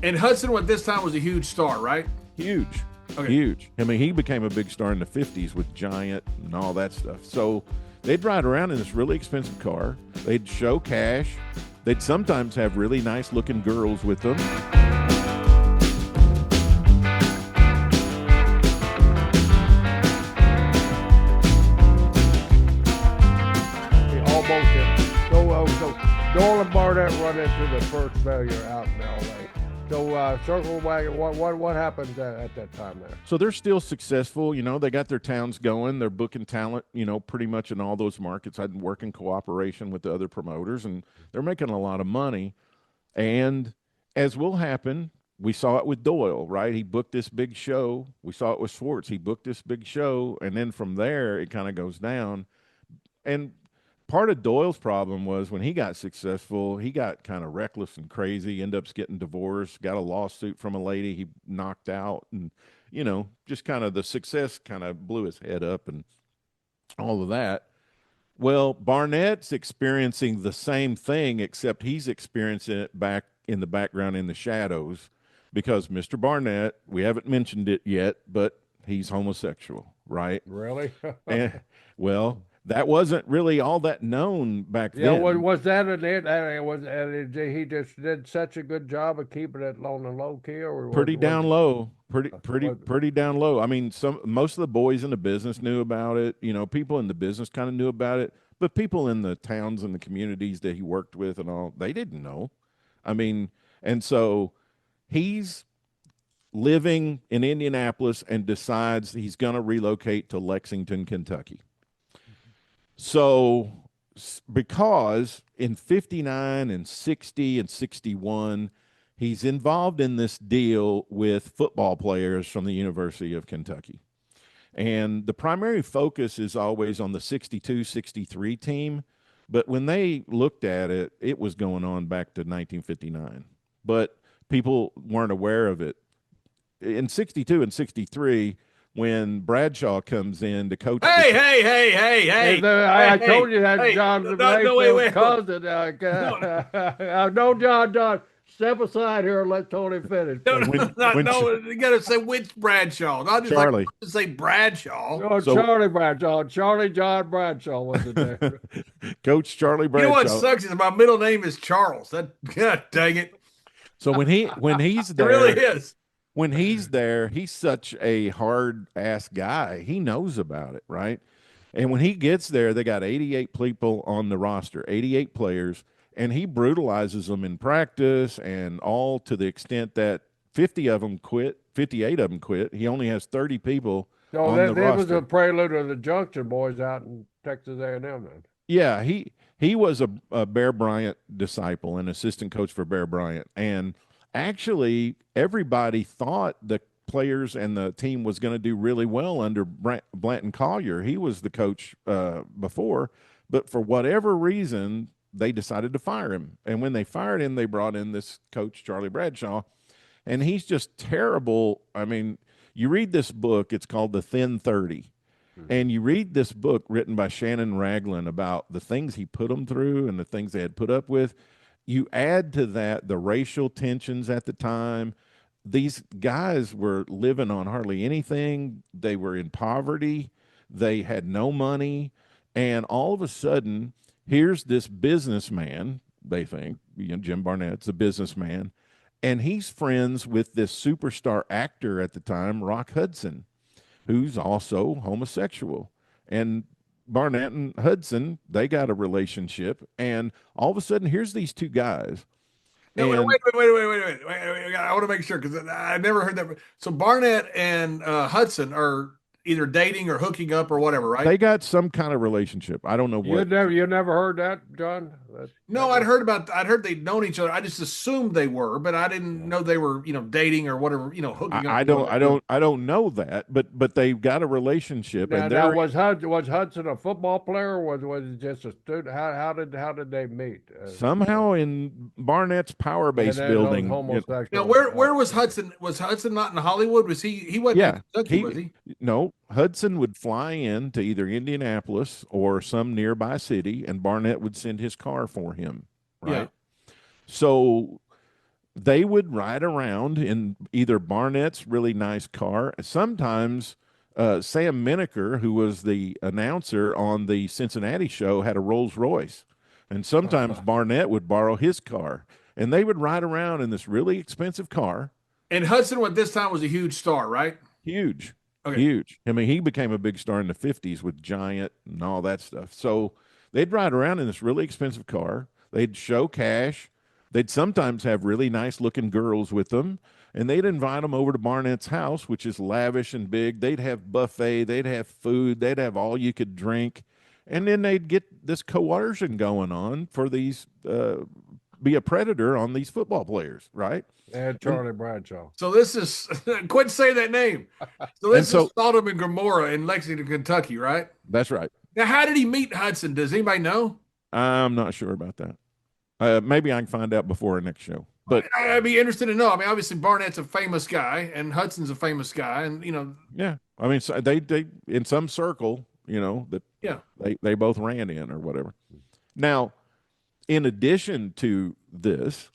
And Hudson, at this time, was a huge star, right? Huge. Okay. Huge. I mean, he became a big star in the 50s with Giant and all that stuff. So they'd ride around in this really expensive car. They'd show cash. They'd sometimes have really nice looking girls with them. Almost it. So Doyle and Barnett run into the first failure out in L.A. So Circle Wagon, what happened at that time there? So they're still successful. You know, they got their towns going. They're booking talent, you know, pretty much in all those markets. I'd work in cooperation with the other promoters, and they're making a lot of money. And as will happen, we saw it with Doyle, right? He booked this big show. We saw it with Schwartz. He booked this big show, and then from there, it kind of goes down. And part of Doyle's problem was when he got successful, he got kind of reckless and crazy, ended up getting divorced, got a lawsuit from a lady he knocked out, and, you know, just kind of the success kind of blew his head up and all of that. Well, Barnett's experiencing the same thing, except he's experiencing it back in the background in the shadows because Mr. Barnett, we haven't mentioned it yet, but he's homosexual, right? Really? And, well, that wasn't really all that known back Yeah, then. was that an it? He just did such a good job of keeping it on the low key, or Pretty down low, pretty was- down low. I mean, most of the boys in the business knew about it. You know, people in the business kind of knew about it, but people in the towns and the communities that he worked with and all, they didn't know. I mean, and so he's living in Indianapolis and decides he's going to relocate to Lexington, Kentucky. So, because in 59 and 60 and 61, he's involved in this deal with football players from the University of Kentucky. And the primary focus is always on the 62, 63 team. But when they looked at it, it was going on back to 1959. But people weren't aware of it. In 62 and 63, when Bradshaw comes in to coach. Hey! I told you that John's wait. cousin. No, John, step aside here and let Tony finish. No, you got to say which Bradshaw. Not just Charlie. like say Bradshaw. Oh, Charlie Bradshaw. Charlie John Bradshaw was the name. Coach Charlie Bradshaw. You know what sucks is my middle name is Charles. God dang it. So when he's It there, really is. when he's there, he's such a hard ass guy. He knows about it, right? And when he gets there, they got 88 people on the roster, 88 players, and he brutalizes them in practice and all to the extent that 50 of them quit, 58 of them quit. He only has 30 people on the roster. That was a prelude of the Junction boys out in Texas A&M then. Yeah, he was a Bear Bryant disciple, an assistant coach for Bear Bryant. And actually, everybody thought the players and the team was going to do really well under Blanton Collier. He was the coach before, but for whatever reason, they decided to fire him. And when they fired him, they brought in this coach, Charlie Bradshaw, and he's just terrible. I mean, you read this book, it's called The Thin 30. And you read this book written by Shannon Raglan about the things he put them through and the things they had put up with. You add to that the racial tensions at the time. These guys were living on hardly anything. They were in poverty. They had no money. And all of a sudden, here's this businessman, they think, Jim Barnett's a businessman, and he's friends with this superstar actor at the time, Rock Hudson, who's also homosexual. And Barnett and Hudson, they got a relationship. And all of a sudden, here's these two guys. No, wait. I want to make sure because I never heard that. So Barnett and Hudson are either dating or hooking up or whatever, right? They got some kind of relationship. I don't know what. You never heard that, John? No, I'd heard they'd known each other. I just assumed they were, but I didn't know they were, dating or whatever, hooking up. I don't know that, but they've got a relationship. Now, was Hudson a football player, or was it just a student? How did they meet? Somehow in Barnett's Power Base building. Now, where was Hudson? Was Hudson not in Hollywood? Was he wasn't in Kentucky, was he? No, Hudson would fly in to either Indianapolis or some nearby city, and Barnett would send his car for him, right? Yeah. So they would ride around in either Barnett's really nice car. Sometimes Sam Mineker, who was the announcer on the Cincinnati show, had a Rolls Royce. And sometimes Barnett would borrow his car. And they would ride around in this really expensive car. And Hudson, at this time, was a huge star, right? Huge. Okay. Huge. I mean, he became a big star in the 50s with Giant and all that stuff. So they'd ride around in this really expensive car. They'd show cash. They'd sometimes have really nice looking girls with them. And they'd invite them over to Barnett's house, which is lavish and big. They'd have buffet. They'd have food. They'd have all you could drink. And then they'd get this coercion going on for these, be a predator on these football players, right? And Charlie Bradshaw. So this is quit saying that name. So this is Sodom and Gomorrah in Lexington, Kentucky, right? That's right. Now, how did he meet Hudson? Does anybody know? I'm not sure about that. Maybe I can find out before our next show. But I'd be interested to know. I mean, obviously Barnett's a famous guy, and Hudson's a famous guy, and yeah, I mean, so they in some circle, that they both ran in or whatever. Now, in addition to this,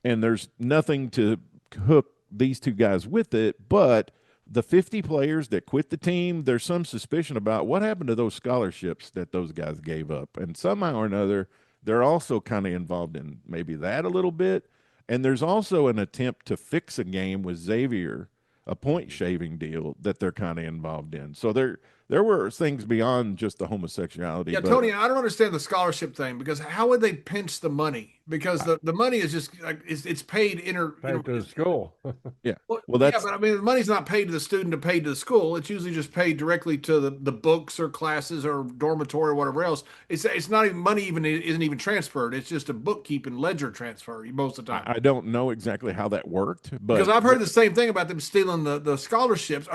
and there's nothing to hook these two guys with it, but the 50 players that quit the team, there's some suspicion about what happened to those scholarships that those guys gave up. And somehow or another, they're also kind of involved in maybe that a little bit. And there's also an attempt to fix a game with Xavier, a point shaving deal that they're kind of involved in. So there were things beyond just the homosexuality. Yeah, Tony, I don't understand the scholarship thing, because how would they pinch the money? Because the money is just like it's paid to the school. Yeah. Well, that's but I mean, the money's not paid to the student or paid to the school. It's usually just paid directly to the books or classes or dormitory or whatever else. It's not even money isn't even transferred. It's just a bookkeeping ledger transfer most of the time. I don't know exactly how that worked, but because I've heard the same thing about them stealing the scholarships.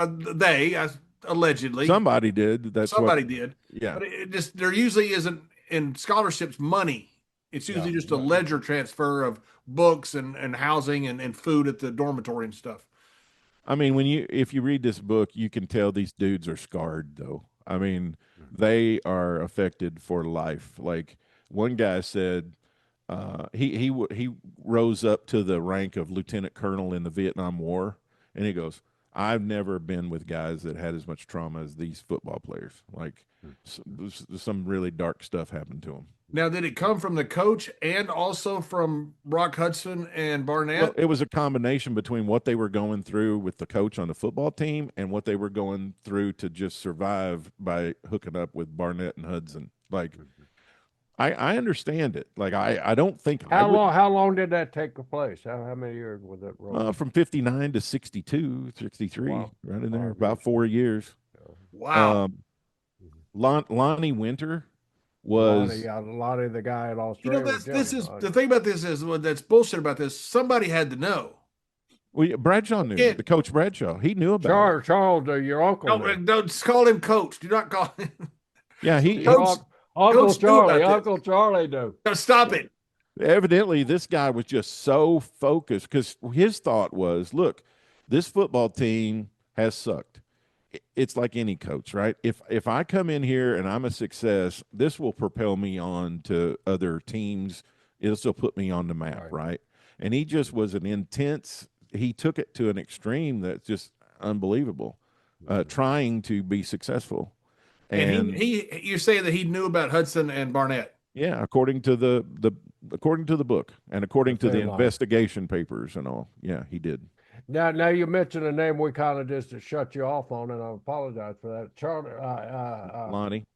Allegedly somebody did. Somebody did. Yeah. But there usually isn't in scholarships money. It's usually just a ledger transfer of books and housing and food at the dormitory and stuff. I mean, if you read this book, you can tell these dudes are scarred, though. I mean, they are affected for life. Like one guy said, he rose up to the rank of lieutenant colonel in the Vietnam War, and he goes, I've never been with guys that had as much trauma as these football players. Like some really dark stuff happened to them. Now, did it come from the coach and also from Brock Hudson and Barnett? Well, it was a combination between what they were going through with the coach on the football team and what they were going through to just survive by hooking up with Barnett and Hudson. Like, I understand it. Like, I don't think how long did that take place? How many years was that? From 59 to 62, 63, right in there, about 4 years. Wow. Lonnie Winter was Lonnie, the guy in Australia. This is the thing about this is that's bullshit about this. Somebody had to know. Well, Bradshaw knew. The coach Bradshaw, he knew about Charles, your uncle. Don't call him coach. Do not call him. Yeah, Uncle Charlie knew. No, stop it. Evidently, this guy was just so focused because his thought was, look, this football team has sucked. It's like any coach, right? If I come in here and I'm a success, this will propel me on to other teams. It'll still put me on the map, right? And he just was he took it to an extreme that's just unbelievable, trying to be successful. And you're saying that he knew about Hudson and Barnett? Yeah, according to the book and according to the investigation papers and all. Yeah, he did. Now you mentioned a name we kind of just shut you off on, and I apologize for that. Charlie,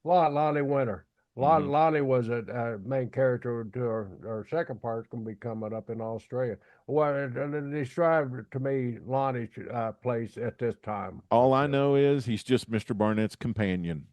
Lonnie Winter. Lonnie was a main character to our second part. It's going to be coming up in Australia. Well, describe to me Lonnie's place at this time. All I know is he's just Mr. Barnett's companion.